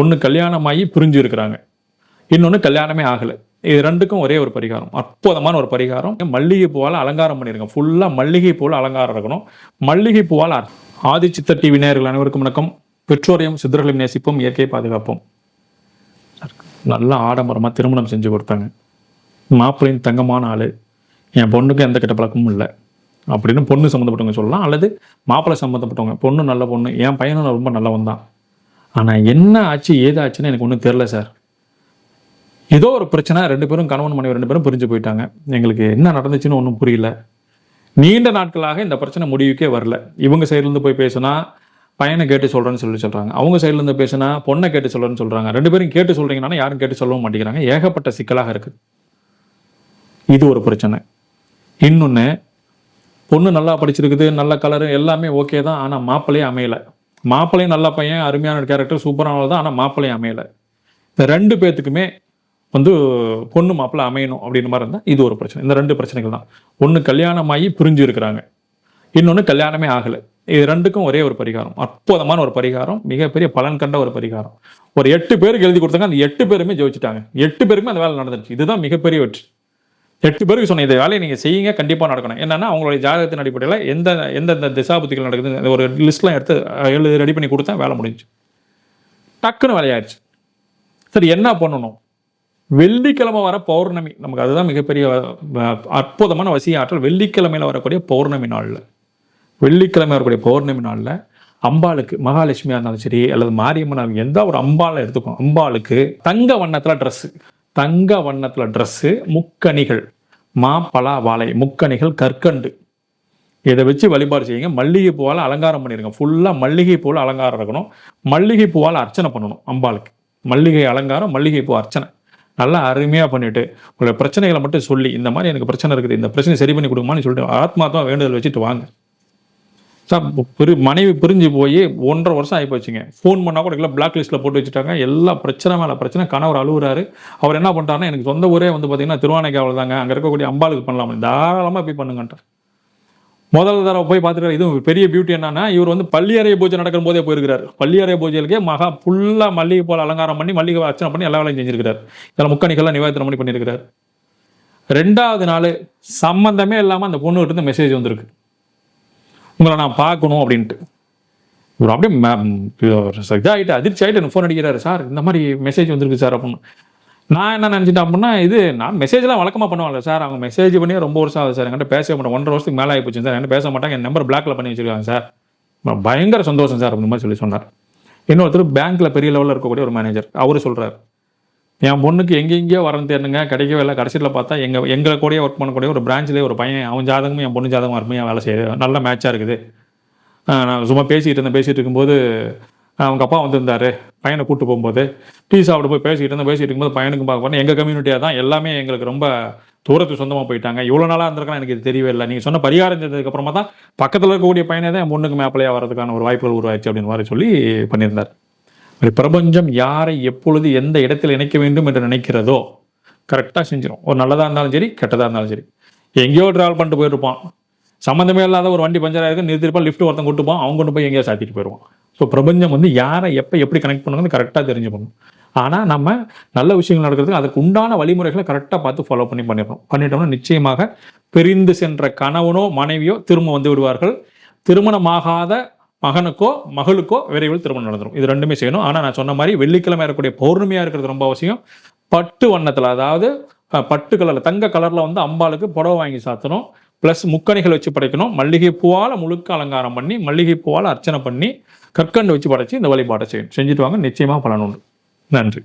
ஒன்று கல்யாணமாகி பிரிஞ்சு இருக்கிறாங்க, இன்னொன்று கல்யாணமே ஆகலை. இது ரெண்டுக்கும் ஒரே ஒரு பரிகாரம், அற்புதமான ஒரு பரிகாரம். மல்லிகை பூவால் அலங்காரம் பண்ணிருங்க. ஃபுல்லாக மல்லிகை பூவால் அலங்காரம் இருக்கணும். மல்லிகை பூவால் ஆதிச்சித்தர் டிவி நேயர்கள் அனைவருக்கும் வணக்கம். பெற்றோரையும் சித்தர்களையும் நேசிப்போம், இயற்கையை பாதுகாப்போம். நல்லா ஆடம்பரமாக திருமணம் செஞ்சு கொடுத்தாங்க. மாப்பிள்ளையின் தங்கமான ஆள், என் பொண்ணுக்கு எந்த கெட்ட பழக்கமும் இல்லை அப்படின்னு பொண்ணு சம்மந்தப்பட்டவங்க சொல்லலாம், அல்லது மாப்பிள்ளை சம்மந்தப்பட்டவங்க. பொண்ணு நல்ல பொண்ணு, என் பையனும் ரொம்ப நல்லவன் தான். ஆனால் என்ன ஆச்சு ஏதாச்சுன்னு எனக்கு ஒன்றும் தெரில சார். ஏதோ ஒரு பிரச்சனை, ரெண்டு பேரும் கணவன் மனைவி ரெண்டு பேரும் பிரிஞ்சு போயிட்டாங்க. எங்களுக்கு என்ன நடந்துச்சுன்னு ஒன்றும் புரியல. நீண்ட நாட்களாக இந்த பிரச்சனை முடிவுக்கே வரல. இவங்க சைட்லேருந்து போய் பேசுனா பையனை கேட்டு சொல்கிறேன்னு சொல்கிறாங்க, அவங்க சைட்லேருந்து பேசுனா பொண்ணை கேட்டு சொல்கிறேன்னு சொல்கிறாங்க. ரெண்டு பேரும் கேட்டு சொல்கிறீங்கன்னா யாரும் கேட்டு சொல்லவும் மாட்டேங்கிறாங்க. ஏகப்பட்ட சிக்கலாக இருக்குது. இது ஒரு பிரச்சனை. இன்னொன்று, பொண்ணு நல்லா படிச்சிருக்குது, நல்ல கலரு எல்லாமே ஓகே தான், ஆனால் மாப்பிள்ளையே அமையலை. மாப்பிள்ளையும் நல்ல பையன், அருமையான கேரக்டர், சூப்பரானது தான், ஆனால் மாப்பிள்ளையும் அமையலை. இந்த ரெண்டு பேர்த்துக்குமே பொண்ணு மாப்பிள்ளை அமையணும் அப்படின்ற மாதிரி இருந்தால் இது ஒரு பிரச்சனை. இந்த ரெண்டு பிரச்சனைகள் தான். ஒன்று கல்யாணமாகி பிரிஞ்சு இருக்கிறாங்க, இன்னொன்று கல்யாணமே ஆகலை. இது ரெண்டுக்கும் ஒரே ஒரு பரிகாரம், அற்புதமான ஒரு பரிகாரம், மிகப்பெரிய பலன் கண்ட ஒரு பரிகாரம். ஒரு 8 பேருக்கு எழுதி கொடுத்தாங்க, அந்த 8 பேருமே ஜெயிச்சிட்டாங்க. 8 பேருக்குமே அந்த வேலை நடந்துருச்சு. இதுதான் மிகப்பெரிய வெற்றி. 8 பேருக்கு சொன்ன இந்த வேலையை நீங்கள் செய்யுங்க, கண்டிப்பாக நடக்கணும். என்னன்னா அவங்களுடைய ஜாதகத்தின் அடிப்படையில் எந்தெந்த திசாபுத்திகள் நடக்குது ஒரு லிஸ்ட்லாம் எடுத்து ரெடி பண்ணி கொடுத்தா வேலை முடிஞ்சு டக்குன்னு வேலையாயிடுச்சு. சரி, என்ன பண்ணணும்? வெள்ளிக்கிழமை வர பௌர்ணமி, நமக்கு அதுதான் மிகப்பெரிய அற்புதமான வசிய ஆற்றல். வெள்ளிக்கிழமையில் வரக்கூடிய பௌர்ணமி நாளில், வெள்ளிக்கிழமை வரக்கூடிய பௌர்ணமி நாளில் அம்பாளுக்கு, மகாலட்சுமியாக இருந்தாலும் சரி அல்லது மாரியம்மன், எந்த ஒரு அம்பாலை எடுத்துக்கணும், அம்பாளுக்கு தங்க வண்ணத்தில் ட்ரெஸ்ஸு, தங்க வண்ணத்தில் ட்ரெஸ்ஸு, முக்கணிகள், மா பலா வாழை, முக்கணிகள், கற்கண்டு, இதை வச்சு வழிபாடு செய்யுங்க. மல்லிகை பூவால் அலங்காரம் பண்ணிடுங்க. ஃபுல்லாக மல்லிகை பூவில் அலங்காரம் இருக்கணும். மல்லிகை பூவால் அர்ச்சனை பண்ணணும் அம்பாளுக்கு. மல்லிகை அலங்காரம், மல்லிகை பூ அர்ச்சனை நல்லா அருமையாக பண்ணிவிட்டு உங்களோட பிரச்சனைகளை மட்டும் சொல்லி, இந்த மாதிரி எனக்கு பிரச்சனை இருக்குது, இந்த பிரச்சனை சரி பண்ணி கொடுக்குமான்னு சொல்லிட்டு ஆத்மாத்மா வேண்டுதல் வச்சுட்டு வாங்க சார். மனைவி பிரிஞ்சு போய் 1.5 வருஷம் ஆகி போச்சுங்க. ஃபோன் பண்ணால் கூட எல்லாம் பிளாக் லிஸ்ட்டில் போட்டு வச்சுட்டாங்க. எல்லா பிரச்சனை மேலே பிரச்சனை. கணவர் அழுகுறாரு. அவர் என்ன பண்ணிட்டாருன்னா, எனக்கு சொந்த ஊரே பார்த்தீங்கன்னா திருவானைக்காவல் தாங்க, அங்கே இருக்கக்கூடிய அம்பாளுக்கு பண்ணலாம், தாராளமாக போய் பண்ணுங்கன்ட்டார். முதல் தடவை போய் பார்த்துட்டு, இது பெரிய பியூட்டி என்னன்னா, இவர் பள்ளியறை பூஜை நடக்கும் போதே போயிருக்கிறார். பள்ளியறை பூஜைகளுக்கே ஃபுல்லாக மல்லிகை போல் அலங்காரம் பண்ணி, மல்லிகை அர்ச்சனை பண்ணி எல்லா வேலையும் செஞ்சிருக்கிறார். இதில் முக்கணிகள்லாம் நிவேதனம் பண்ணியிருக்கிறார். 2வது நாள் சம்மந்தமே இல்லாமல் அந்த பொண்ணுகிட்ட இருந்து மெசேஜ் வந்திருக்கு, உங்களை நான் பார்க்கணும் அப்படின்ட்டு. இவர் அப்படியே இதாகிட்டு அதிர்ச்சி ஆகிட்டு எனக்கு ஃபோன் அடிக்கிறாரு, சார் இந்த மாதிரி மெசேஜ் வந்திருக்கு சார் அப்படின்னு. நான் என்ன நினச்சிட்டேன் அப்படின்னா, நான் மெசேஜ்லாம் வழக்கமாக பண்ணுவாங்கல்ல சார், அவங்க மெசேஜ் பண்ணி ரொம்ப வருஷம் ஆகுது சார், என்கிட்ட பேச மாட்டேன், 1.5 வருஷத்துக்கு மேலே ஆகி போச்சு சார், என்கிட்ட பேச மாட்டாங்க, என் நம்பர் பிளாக்ல பண்ணி வச்சிருக்காங்க சார், பயங்கர சந்தோஷம் சார் அப்படின்னு மாதிரி சொல்லி சொன்னார். இன்னொருத்தர் பேங்க்கில் பெரிய லெவலில் இருக்கக்கூடிய ஒரு மேனேஜர், அவரு சொல்கிறார், என் பொண்ணுக்கு எங்கெங்கேயோ வரன்னு தேர்னுங்க, கிடைக்கவே இல்லை. கடைசியில் பார்த்தா எங்களை கூடயே ஒர்க் பண்ணக்கூடிய ஒரு பிரான்ச்லேயே ஒரு பையன், அவன் ஜாதகமும் என் பொண்ணு ஜாதகம் அருமையாக வேலை செய்யுது, நல்ல மேட்சாக இருக்குது. நான் சும்மா பேசிகிட்டு இருக்கும்போது அவங்க அப்பா வந்திருந்தாரு, பையனை கூப்பிட்டு போகும்போது டீ சாப்பிட போய் பேசிகிட்டு இருக்கும்போது பையனுக்கு பார்க்க எங்கள் கம்யூனிட்டியாக தான் எல்லாமே எங்களுக்கு ரொம்ப தூரத்துக்கு சொந்தமாக போயிட்டாங்க. இவ்வளோ நாளாக இருந்திருக்கலாம், எனக்கு இது தெரியவே இல்லை. நீங்கள் சொன்ன பரிகாரம் செஞ்சதுக்கப்புறமா தான் பக்கத்தில் இருக்கக்கூடிய பையனே தான் என் பொண்ணுக்கு மேப்பிளையாக வரதுக்கான ஒரு வாய்ப்புகள் உருவாயிடுச்சு அப்படின்னு மாதிரி சொல்லி பண்ணியிருந்தார். பிரபஞ்சம் யாரை எப்பொழுது எந்த இடத்தில் இணைக்க வேண்டும் என்று நினைக்கிறதோ கரெக்டாக செஞ்சிடும். ஒரு நல்லதாக இருந்தாலும் சரி, கெட்டதாக இருந்தாலும் சரி. எங்கேயோ ட்ராவல் பண்ணிட்டு போயிருப்பான், சம்மந்தமே இல்லாத ஒரு வண்டி பஞ்சர் ஆகிருக்கு, நிறுத்திருப்பான், லிஃப்ட் ஒருத்தன் கூட்டுப்பான், அவங்க கொண்டு போய் எங்கேயோ சாத்திட்டு போயிடுவான். ஸோ பிரபஞ்சம் யாரை எப்போ எப்படி கனெக்ட் பண்ணுறது கரெக்டாக தெரிஞ்சுக்கணும். ஆனால் நம்ம நல்ல விஷயங்கள் நடக்கிறதுக்கு அதுக்கு உண்டான வழிமுறைகளை கரெக்டாக பார்த்து ஃபாலோ பண்ணிட்டோம்னா நிச்சயமாக பிரிந்து சென்ற கணவனோ மனைவியோ திரும்ப விடுவார்கள். திருமணமாகாத மகனுக்கோ மகளுக்கோ விரைவில் திருமணம் நடந்துடும். இது ரெண்டுமே செய்யணும். ஆனால் நான் சொன்ன மாதிரி வெள்ளிக்கிழமை இருக்கக்கூடிய பௌர்ணமியாக இருக்கிறது ரொம்ப அவசியம். பட்டு வண்ணத்தில், அதாவது பட்டு கலரில், தங்க கலரில் அம்பாளுக்கு புடவை வாங்கி சாத்தணும். ப்ளஸ் முக்கணிகள் வச்சு படைக்கணும். மல்லிகை பூவால் முழுக்க அலங்காரம் பண்ணி, மல்லிகை பூவால் அர்ச்சனை பண்ணி, கற்கண்டு வச்சு படைச்சு இந்த வழிபாட்டை செய்யணும். செஞ்சுட்டு வாங்க, நிச்சயமாக பலன் உண்டு. நன்றி.